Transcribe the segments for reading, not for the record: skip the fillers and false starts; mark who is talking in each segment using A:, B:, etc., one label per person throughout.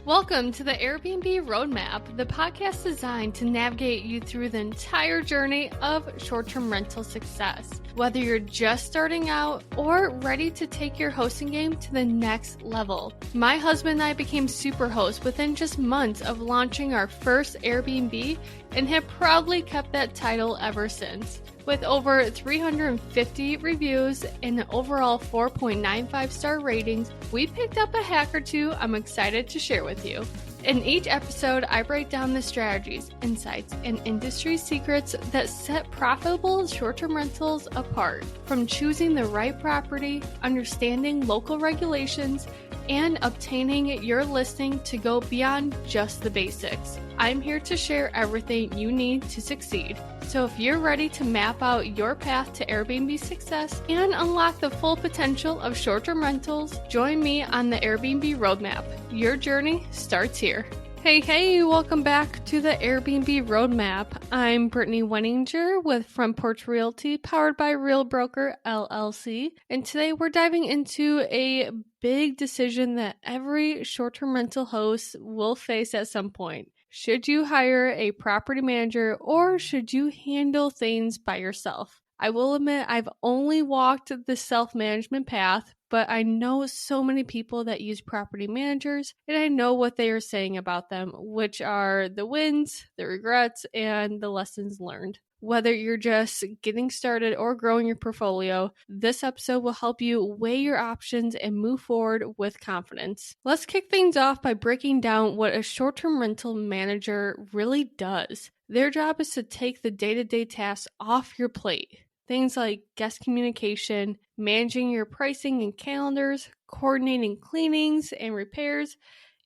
A: Welcome to the Airbnb Roadmap, the podcast designed to navigate you through the entire journey of short-term rental success. Whether you're just starting out or ready to take your hosting game to the next level. My husband and I became super hosts within just months of launching our first Airbnb and have proudly kept that title ever since. With over 350 reviews and an overall 4.95 star ratings, we picked up a hack or two I'm excited to share with you. In each episode, I break down the strategies, insights, and industry secrets that set profitable short-term rentals apart. From choosing the right property, understanding local regulations, and obtaining your listing to go beyond just the basics. I'm here to share everything you need to succeed. So if you're ready to map out your path to Airbnb success and unlock the full potential of short-term rentals, join me on the Airbnb Roadmap. Your journey starts here. Hey, welcome back to the Airbnb Roadmap. I'm Brittany Wenninger from Porch Realty, powered by Real Broker LLC. And today we're diving into a big decision that every short-term rental host will face at some point. Should you hire a property manager or should you handle things by yourself? I will admit I've only walked the self-management path, but I know so many people that use property managers, and I know what they are saying about them, which are the wins, the regrets, and the lessons learned. Whether you're just getting started or growing your portfolio, this episode will help you weigh your options and move forward with confidence. Let's kick things off by breaking down what a short-term rental manager really does. Their job is to take the day-to-day tasks off your plate. Things like guest communication, managing your pricing and calendars, coordinating cleanings and repairs,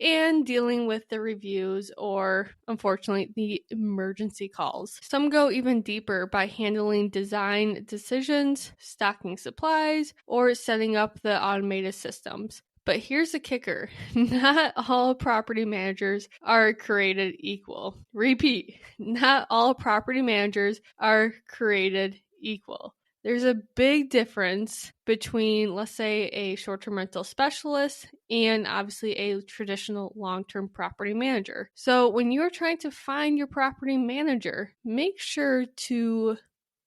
A: and dealing with the reviews or, unfortunately, the emergency calls. Some go even deeper by handling design decisions, stocking supplies, or setting up the automated systems. But here's the kicker. Not all property managers are created equal. Repeat, not all property managers are created equal. There's a big difference between, let's say, a short-term rental specialist and obviously a traditional long-term property manager. So when you're trying to find your property manager, make sure to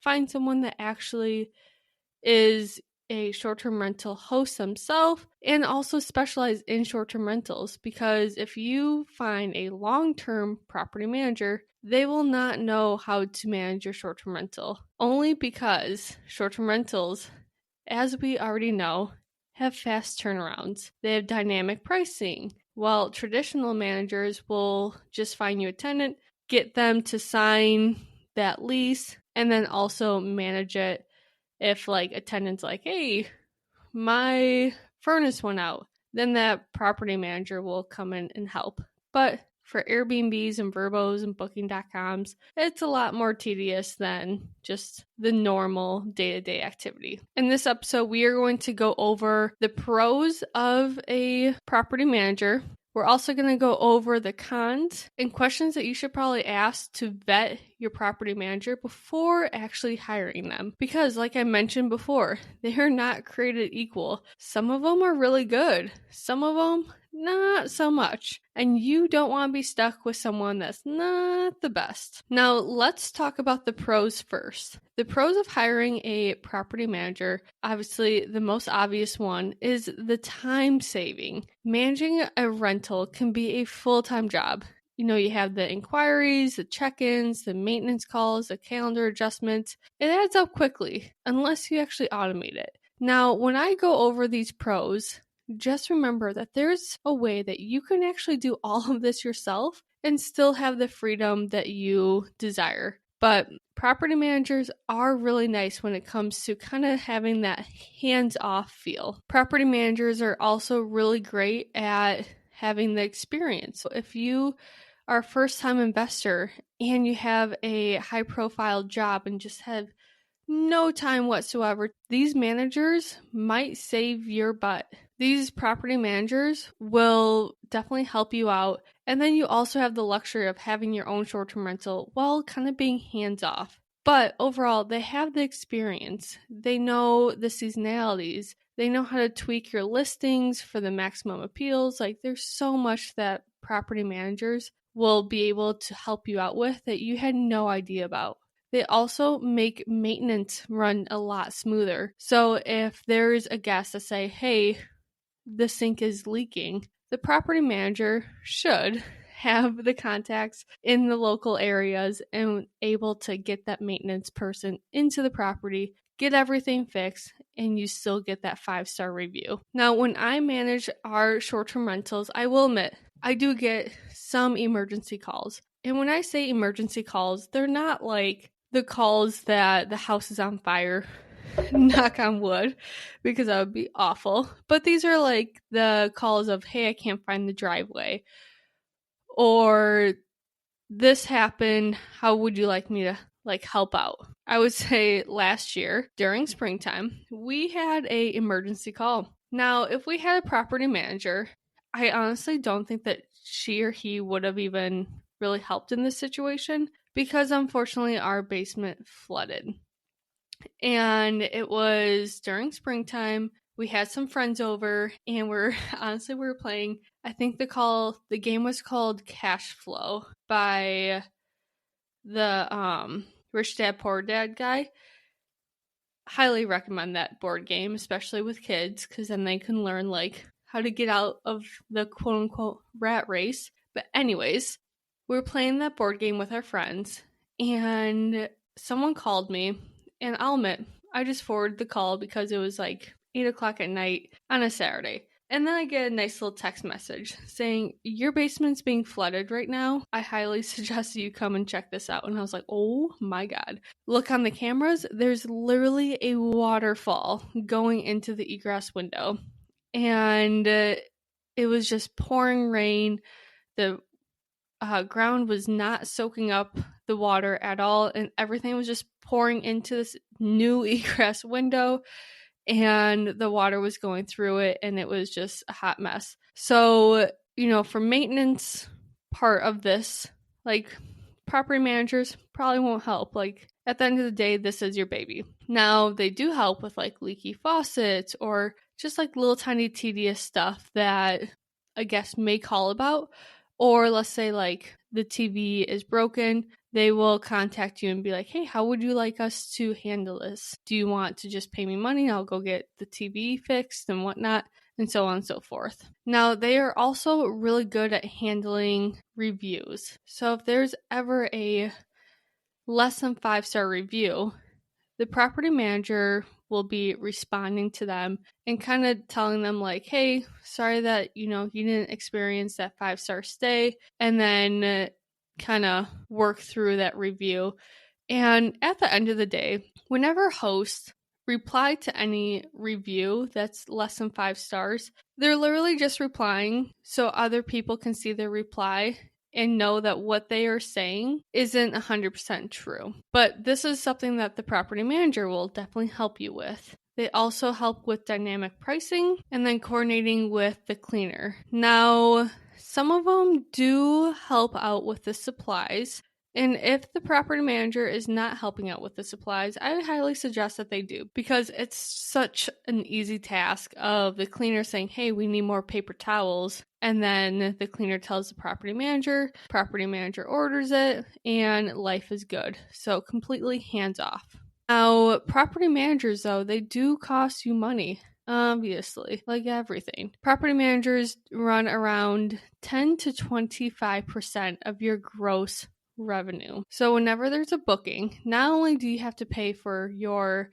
A: find someone that actually is a short-term rental host themselves and also specialize in short-term rentals, because if you find a long-term property manager, they will not know how to manage your short-term rental, only because short-term rentals, as we already know, have fast turnarounds. They have dynamic pricing, while traditional managers will just find you a tenant, get them to sign that lease, and then also manage it. If a tenant's like, hey, my furnace went out, then that property manager will come in and help. But for Airbnbs and Verbos and Booking.coms, it's a lot more tedious than just the normal day-to-day activity. In this episode, we are going to go over the pros of a property manager. We're also going to go over the cons and questions that you should probably ask to vet your property manager before actually hiring them. Because like I mentioned before, they are not created equal. Some of them are really good. Some of them, not so much. And you don't want to be stuck with someone that's not the best. Now, let's talk about the pros first. The pros of hiring a property manager, obviously the most obvious one, is the time saving. Managing a rental can be a full-time job. You have the inquiries, the check-ins, the maintenance calls, the calendar adjustments. It adds up quickly, unless you actually automate it. Now, when I go over these pros, just remember that there's a way that you can actually do all of this yourself and still have the freedom that you desire. But property managers are really nice when it comes to kind of having that hands-off feel. Property managers are also really great at having the experience. So if you are a first-time investor and you have a high-profile job and just have no time whatsoever, these managers might save your butt. These property managers will definitely help you out. And then you also have the luxury of having your own short-term rental while kind of being hands-off. But overall, they have the experience. They know the seasonalities. They know how to tweak your listings for the maximum appeals. There's so much that property managers will be able to help you out with that you had no idea about. They also make maintenance run a lot smoother. So if there's a guest that say, hey, the sink is leaking, the property manager should have the contacts in the local areas and able to get that maintenance person into the property, get everything fixed, and you still get that 5-star review. Now, when I manage our short-term rentals, I will admit, I do get some emergency calls. And when I say emergency calls, they're not like the calls that the house is on fire, knock on wood, because that would be awful. But these are like the calls of, hey, I can't find the driveway, or this happened, how would you like me to help out? I would say last year during springtime, we had a emergency call. Now, if we had a property manager, I honestly don't think that she or he would have even really helped in this situation, because unfortunately our basement flooded. And it was during springtime. We had some friends over, and we were playing, I think the game was called Cash Flow by the Rich Dad Poor Dad guy. Highly recommend that board game, especially with kids, because then they can learn how to get out of the quote unquote rat race. But anyways, we were playing that board game with our friends, and someone called me, and I'll admit, I just forwarded the call because it was 8 o'clock at night on a Saturday. And then I get a nice little text message saying, your basement's being flooded right now. I highly suggest you come and check this out. And I was like, oh my God. Look on the cameras. There's literally a waterfall going into the egress window. And it was just pouring rain. The ground was not soaking up the water at all. And everything was just pouring into this new egress window. And the water was going through it, and it was just a hot mess. So, for maintenance part of this, property managers probably won't help. At the end of the day, this is your baby. Now, they do help with leaky faucets or just little tiny tedious stuff that a guest may call about. Or let's say the TV is broken, they will contact you and be like, hey, how would you like us to handle this? Do you want to just pay me money? I'll go get the TV fixed and whatnot, and so on and so forth. Now, they are also really good at handling reviews. So if there's ever a less than 5-star review, the property manager will be responding to them and kind of telling them hey, sorry that, you didn't experience that 5-star stay, and then kind of work through that review. And at the end of the day, whenever hosts reply to any review that's less than 5 stars, they're literally just replying so other people can see their reply and know that what they are saying isn't 100% true. But this is something that the property manager will definitely help you with. They also help with dynamic pricing and then coordinating with the cleaner. Now, some of them do help out with the supplies. And if the property manager is not helping out with the supplies, I would highly suggest that they do, because it's such an easy task of the cleaner saying, hey, we need more paper towels. And then the cleaner tells the property manager orders it, and life is good. So completely hands off. Now, property managers, though, they do cost you money. Obviously, like everything. Property managers run around 10 to 25% of your gross revenue. So whenever there's a booking, not only do you have to pay for your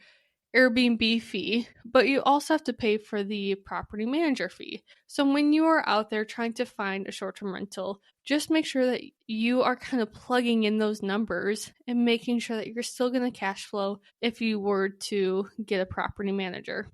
A: Airbnb fee, but you also have to pay for the property manager fee. So when you are out there trying to find a short-term rental, just make sure that you are kind of plugging in those numbers and making sure that you're still going to cash flow if you were to get a property manager.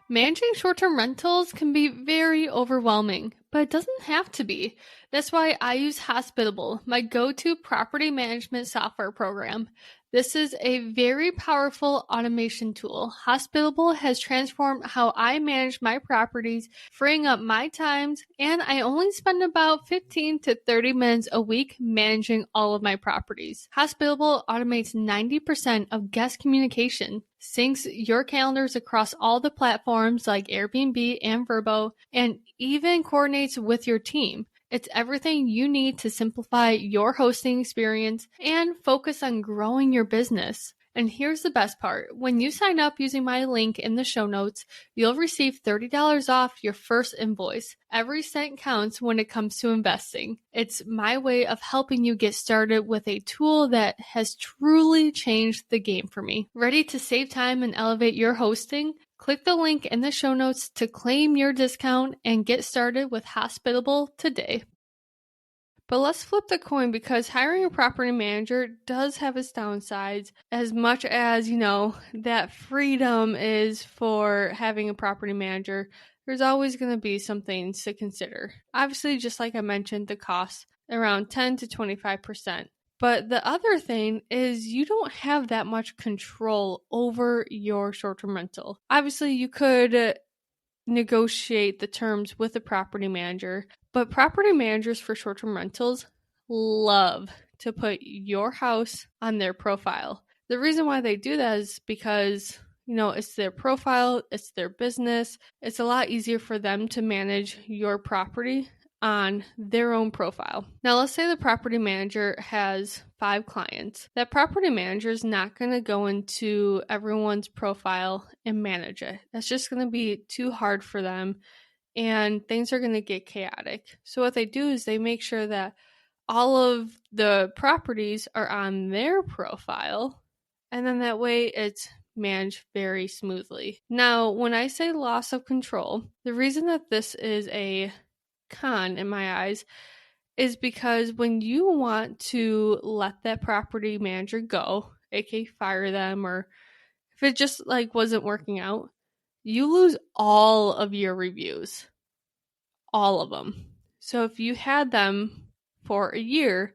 A: Managing short-term rentals can be very overwhelming, but it doesn't have to be. That's why I use Hospitable, my go-to property management software program. This is a very powerful automation tool. Hospitable has transformed how I manage my properties, freeing up my times, and I only spend about 15 to 30 minutes a week managing all of my properties. Hospitable automates 90% of guest communication, syncs your calendars across all the platforms like Airbnb and Vrbo, and even coordinates coordinates with your team. It's everything you need to simplify your hosting experience and focus on growing your business. And here's the best part. When you sign up using my link in the show notes, you'll receive $30 off your first invoice. Every cent counts when it comes to investing. It's my way of helping you get started with a tool that has truly changed the game for me. Ready to save time and elevate your hosting? Click the link in the show notes to claim your discount and get started with Hospitable today. But let's flip the coin, because hiring a property manager does have its downsides. As much as, that freedom is for having a property manager, there's always going to be some things to consider. Obviously, just like I mentioned, the cost, around 10 to 25%. But the other thing is you don't have that much control over your short-term rental. Obviously, you could negotiate the terms with the property manager, but property managers for short-term rentals love to put your house on their profile. The reason why they do that is because, it's their profile, it's their business. It's a lot easier for them to manage your property on their own profile. Now, let's say the property manager has 5 clients. That property manager is not going to go into everyone's profile and manage it. That's just going to be too hard for them, and things are going to get chaotic. So what they do is they make sure that all of the properties are on their profile, and then that way it's managed very smoothly. Now, when I say loss of control, the reason that this is a con in my eyes is because when you want to let that property manager go, aka fire them, or if it just wasn't working out, you lose all of your reviews. All of them. So if you had them for a year,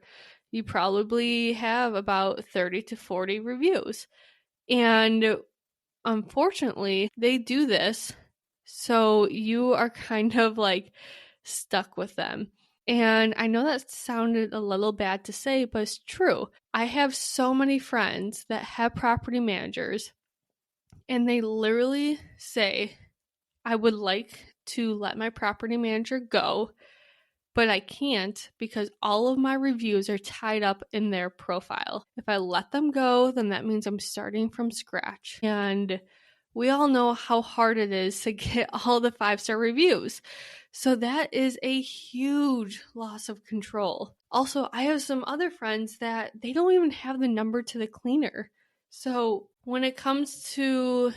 A: you probably have about 30 to 40 reviews. And unfortunately, they do this, so you are kind of stuck with them. And I know that sounded a little bad to say, but it's true. I have so many friends that have property managers, and they literally say, I would like to let my property manager go, but I can't because all of my reviews are tied up in their profile. If I let them go, then that means I'm starting from scratch. And we all know how hard it is to get all the 5-star reviews. So that is a huge loss of control. Also, I have some other friends that they don't even have the number to the cleaner. So when it comes to,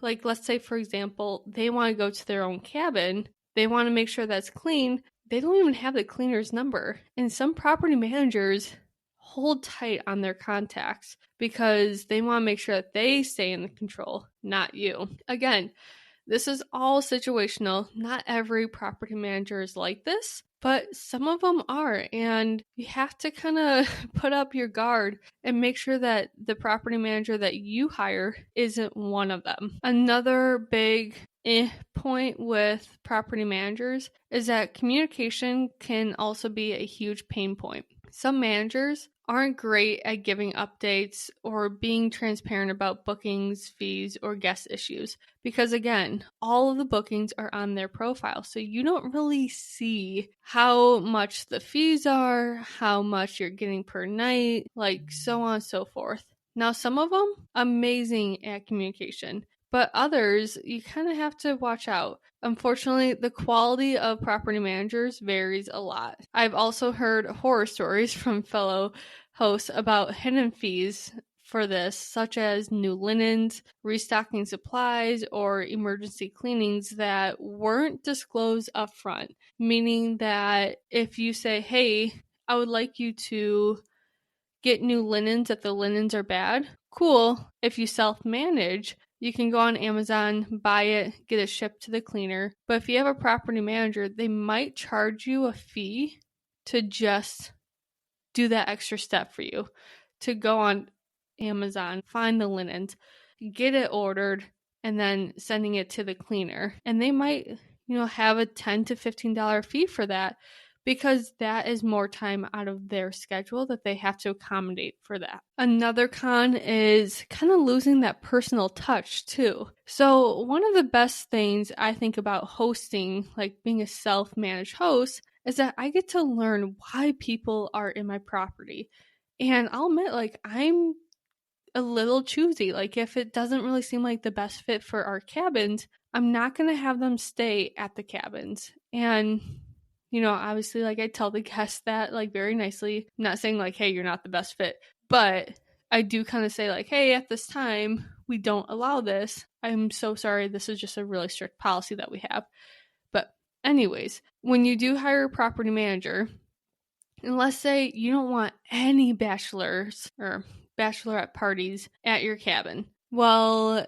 A: let's say, for example, they want to go to their own cabin, they want to make sure that's clean, they don't even have the cleaner's number. And some property managers hold tight on their contacts because they want to make sure that they stay in the control, not you. Again, this is all situational. Not every property manager is like this, but some of them are. And you have to kind of put up your guard and make sure that the property manager that you hire isn't one of them. Another big point with property managers is that communication can also be a huge pain point. Some managers aren't great at giving updates or being transparent about bookings, fees, or guest issues because, again, all of the bookings are on their profile. So you don't really see how much the fees are, how much you're getting per night, so on and so forth. Now, some of them, amazing at communication. But others, you kind of have to watch out. Unfortunately, the quality of property managers varies a lot. I've also heard horror stories from fellow hosts about hidden fees for this, such as new linens, restocking supplies, or emergency cleanings that weren't disclosed upfront. Meaning that if you say, hey, I would like you to get new linens if the linens are bad, cool. If you self-manage, you can go on Amazon, buy it, get it shipped to the cleaner. But if you have a property manager, they might charge you a fee to just do that extra step for you, to go on Amazon, find the linens, get it ordered, and then sending it to the cleaner. And they might, have a $10 to $15 fee for that. because that is more time out of their schedule that they have to accommodate for that. Another con is kind of losing that personal touch too. So one of the best things I think about hosting, like being a self-managed host, is that I get to learn why people are in my property. And I'll admit, like, I'm a little choosy. Like, if it doesn't really seem like the best fit for our cabins, I'm not going to have them stay at the cabins. And, obviously, like, I tell the guests that, like, very nicely. I'm not saying, like, hey, you're not the best fit. But I do kind of say, like, hey, at this time, we don't allow this. I'm so sorry. This is just a really strict policy that we have. But anyways, when you do hire a property manager, and let's say you don't want any bachelors or bachelorette parties at your cabin. Well,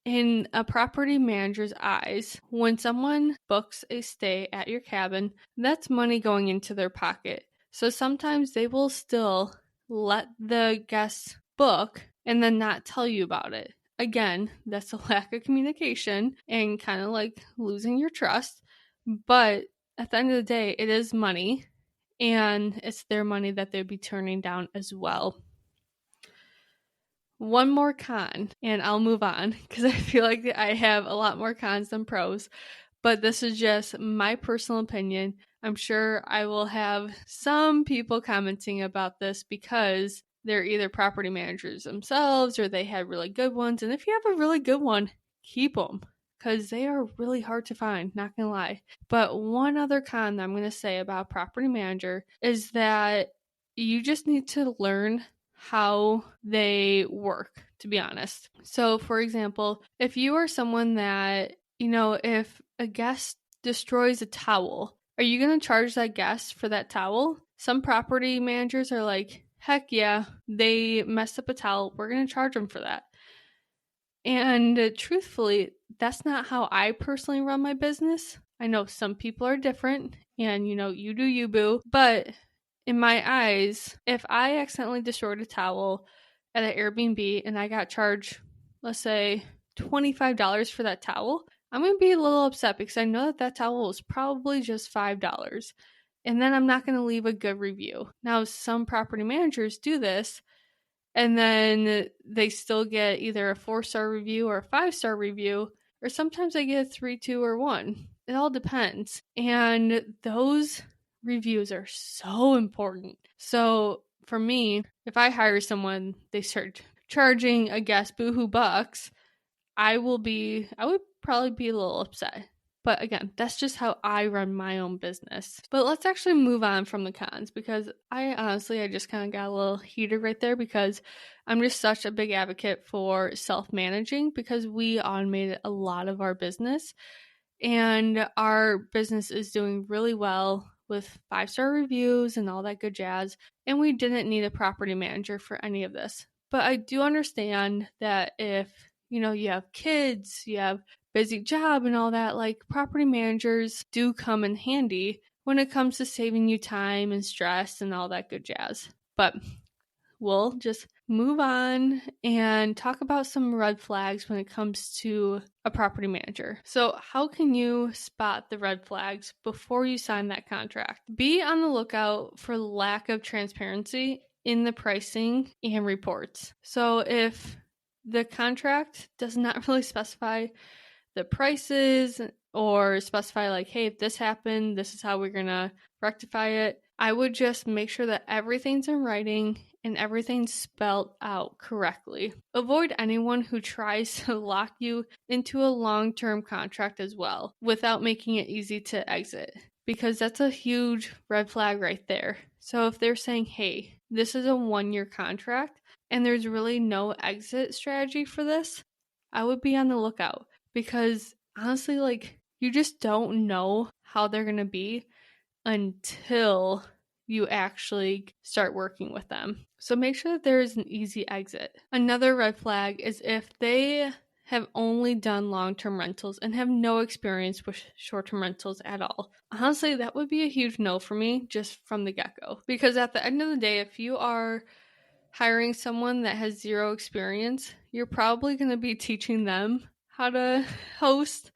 A: in a property manager's eyes, when someone books a stay at your cabin, that's money going into their pocket. So sometimes they will still let the guests book and then not tell you about it. Again, that's a lack of communication and kind of like losing your trust. But at the end of the day, it is money, and it's their money that they'd be turning down as well. One more con, and I'll move on because I feel like I have a lot more cons than pros, but this is just my personal opinion. I'm sure I will have some people commenting about this because they're either property managers themselves or they had really good ones. And if you have a really good one, keep them because they are really hard to find, not gonna lie. But one other con that I'm gonna say about property manager is that you just need to learn how they work, to be honest. So, for example, if you are someone that, if a guest destroys a towel, are you going to charge that guest for that towel? Some property managers are like, heck yeah, they messed up a towel. We're going to charge them for that. And truthfully, that's not how I personally run my business. I know some people are different and, you do you, boo. But in my eyes, if I accidentally destroyed a towel at an Airbnb and I got charged, let's say, $25 for that towel, I'm going to be a little upset because I know that towel was probably just $5. And then I'm not going to leave a good review. Now, some property managers do this, and then they still get either a 4-star review or a 5-star review, or sometimes they get a 3, 2, or 1. It all depends. And those reviews are so important. So for me, if I hire someone, they start charging a guest boohoo bucks, I would probably be a little upset. But again, that's just how I run my own business. But let's actually move on from the cons because I just kind of got a little heated right there because I'm just such a big advocate for self-managing because we automated a lot of our business and our business is doing really well with 5-star reviews and all that good jazz. And we didn't need a property manager for any of this. But I do understand that if you have kids, you have busy job and all that, like property managers do come in handy when it comes to saving you time and stress and all that good jazz. But we'll just move on and talk about some red flags when it comes to a property manager. So how can you spot the red flags before you sign that contract? Be on the lookout for lack of transparency in the pricing and reports. So if the contract does not really specify the prices or specify like, hey, if this happened, this is how we're going to rectify it, I would just make sure that everything's in writing and everything's spelled out correctly. Avoid anyone who tries to lock you into a long-term contract as well without making it easy to exit, because that's a huge red flag right there. So if they're saying, hey, this is a 1-year contract and there's really no exit strategy for this, I would be on the lookout because honestly, like, you just don't know how they're going to be until you actually start working with them. So make sure that there is an easy exit. Another red flag is if they have only done long-term rentals and have no experience with short-term rentals at all. Honestly, that would be a huge no for me just from the get-go. Because at the end of the day, if you are hiring someone that has 0 experience, you're probably going to be teaching them how to host.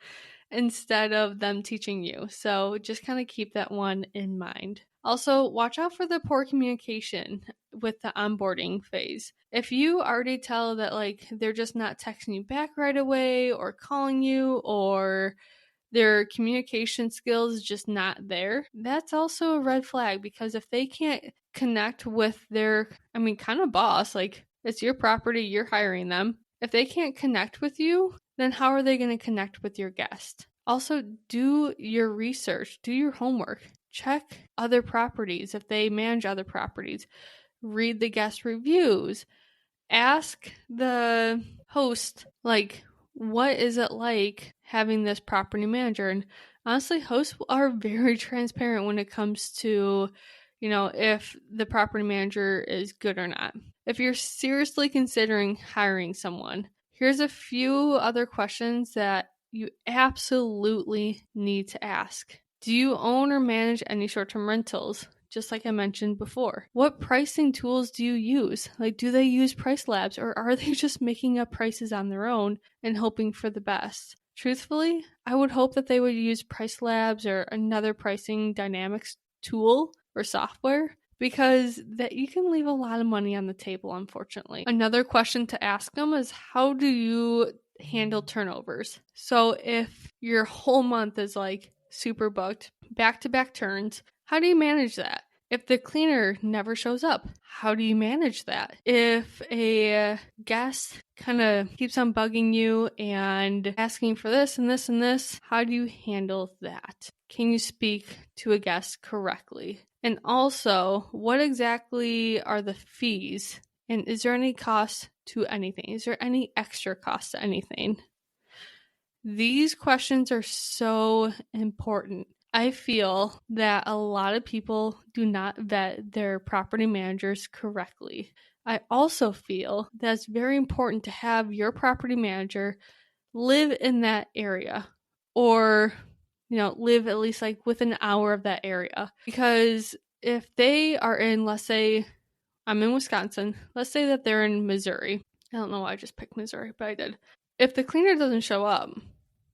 A: instead of them teaching you. So just kind of keep that one in mind. Also, watch out for the poor communication with the onboarding phase. If you already tell that like they're just not texting you back right away or calling you, or their communication skills just not there, that's also a red flag, because if they can't connect with their, kind of boss, like it's your property, you're hiring them. If they can't connect with you, then how are they going to connect with your guest? Also, do your research, do your homework, check other properties if they manage other properties, read the guest reviews, ask the host, like, what is it like having this property manager? And honestly, hosts are very transparent when it comes to, if the property manager is good or not. If you're seriously considering hiring someone, here's a few other questions that you absolutely need to ask. Do you own or manage any short-term rentals? Just like I mentioned before. What pricing tools do you use? Like, do they use price labs, or are they just making up prices on their own and hoping for the best? Truthfully, I would hope that they would use price labs or another pricing dynamics tool or software, because that you can leave a lot of money on the table, unfortunately. Another question to ask them is, how do you handle turnovers? So if your whole month is like super booked, back-to-back turns, how do you manage that? If the cleaner never shows up, how do you manage that? If a guest kind of keeps on bugging you and asking for this and this and this, how do you handle that? Can you speak to a guest correctly? And also, what exactly are the fees? And is there any cost to anything? Is there any extra cost to anything? These questions are so important. I feel that a lot of people do not vet their property managers correctly. I also feel that it's very important to have your property manager live in that area, or, live at least like within an hour of that area. Because if they are in, let's say, I'm in Wisconsin, let's say that they're in Missouri. I don't know why I just picked Missouri, but I did. If the cleaner doesn't show up,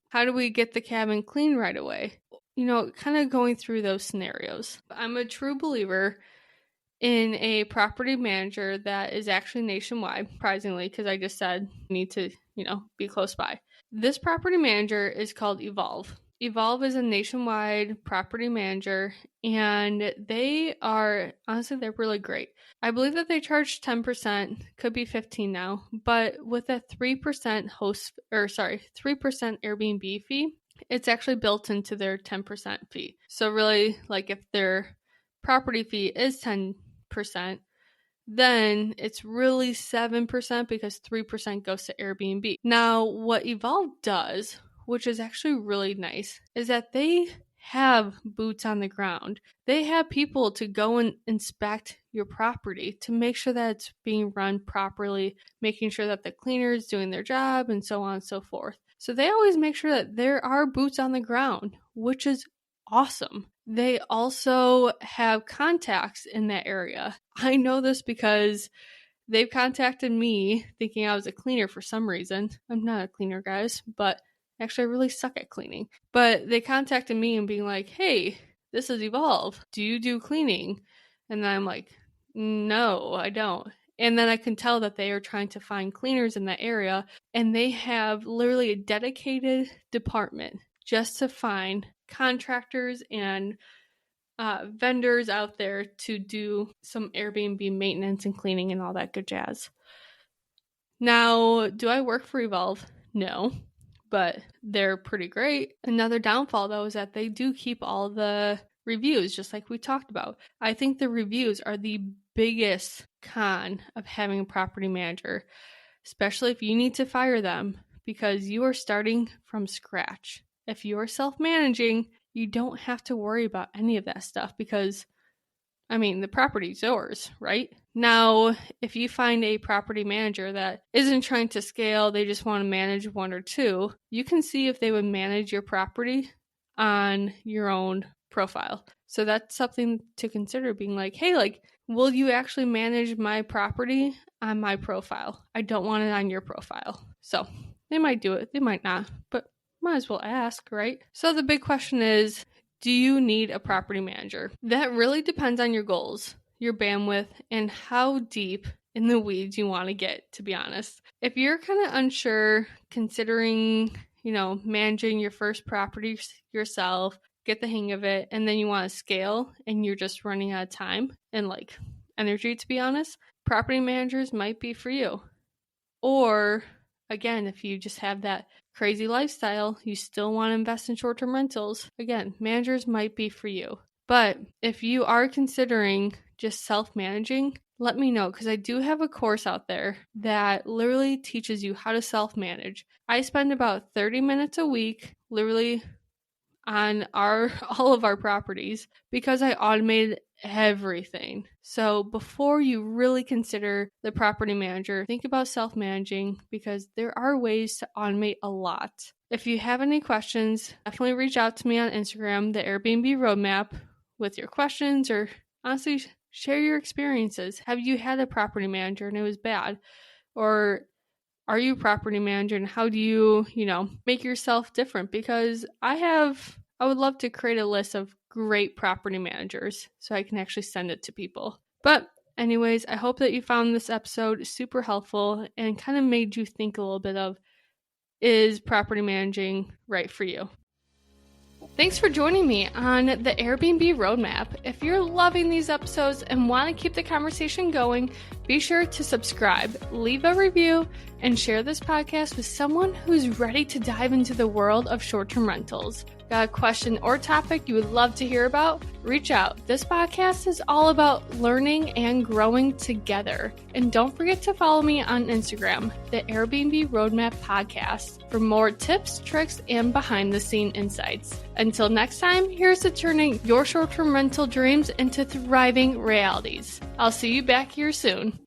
A: how do we get the cabin clean right away? Kind of going through those scenarios. I'm a true believer in a property manager that is actually nationwide, surprisingly, because I just said you need to, be close by. This property manager is called Evolve. Evolve is a nationwide property manager, and they are, honestly, they're really great. I believe that they charge 10%, could be 15 now, but with a 3% 3% Airbnb fee, it's actually built into their 10% fee. So really, like, if their property fee is 10%, then it's really 7% because 3% goes to Airbnb. Now, what Evolve does, which is actually really nice, is that they have boots on the ground. They have people to go and inspect your property to make sure that it's being run properly, making sure that the cleaner is doing their job, and so on and so forth. So they always make sure that there are boots on the ground, which is awesome. They also have contacts in that area. I know this because they've contacted me thinking I was a cleaner for some reason. I'm not a cleaner, guys, but actually I really suck at cleaning. But they contacted me and being like, hey, this is Evolve. Do you do cleaning? And then I'm like, no, I don't. And then I can tell that they are trying to find cleaners in that area, and they have literally a dedicated department just to find contractors and vendors out there to do some Airbnb maintenance and cleaning and all that good jazz. Now, do I work for Evolve? No, but they're pretty great. Another downfall, though, is that they do keep all the reviews, just like we talked about. I think the reviews are the biggest con of having a property manager, especially if you need to fire them because you are starting from scratch. If you are self-managing, you don't have to worry about any of that stuff because, the property's yours, right? Now, if you find a property manager that isn't trying to scale, they just want to manage one or two, you can see if they would manage your property on your own profile. So that's something to consider, being like, hey, will you actually manage my property on my profile? I don't want it on your profile. So they might do it, they might not, but might as well ask, right? So the big question is, do you need a property manager? That really depends on your goals, your bandwidth, and how deep in the weeds you want to get, to be honest. If you're kind of unsure, considering, managing your first property yourself, get the hang of it, and then you want to scale and you're just running out of time and energy, to be honest, property managers might be for you. Or again, if you just have that crazy lifestyle, you still want to invest in short-term rentals, again, managers might be for you. But if you are considering just self-managing, let me know, because I do have a course out there that literally teaches you how to self-manage. I spend about 30 minutes a week literally on all of our properties because I automated everything. So before you really consider the property manager, think about self-managing, because there are ways to automate a lot. If you have any questions, definitely reach out to me on Instagram, the Airbnb Roadmap, with your questions, or honestly share your experiences. Have you had a property manager and it was bad? Or are you a property manager, and how do you, make yourself different? Because I would love to create a list of great property managers so I can actually send it to people. But anyways, I hope that you found this episode super helpful and kind of made you think a little bit of, is property managing right for you? Thanks for joining me on the Airbnb Roadmap. If you're loving these episodes and want to keep the conversation going, be sure to subscribe, leave a review, and share this podcast with someone who's ready to dive into the world of short-term rentals. Got a question or topic you would love to hear about? Reach out. This podcast is all about learning and growing together. And don't forget to follow me on Instagram, the Airbnb Roadmap Podcast, for more tips, tricks, and behind-the-scene insights. Until next time, here's to turning your short-term rental dreams into thriving realities. I'll see you back here soon.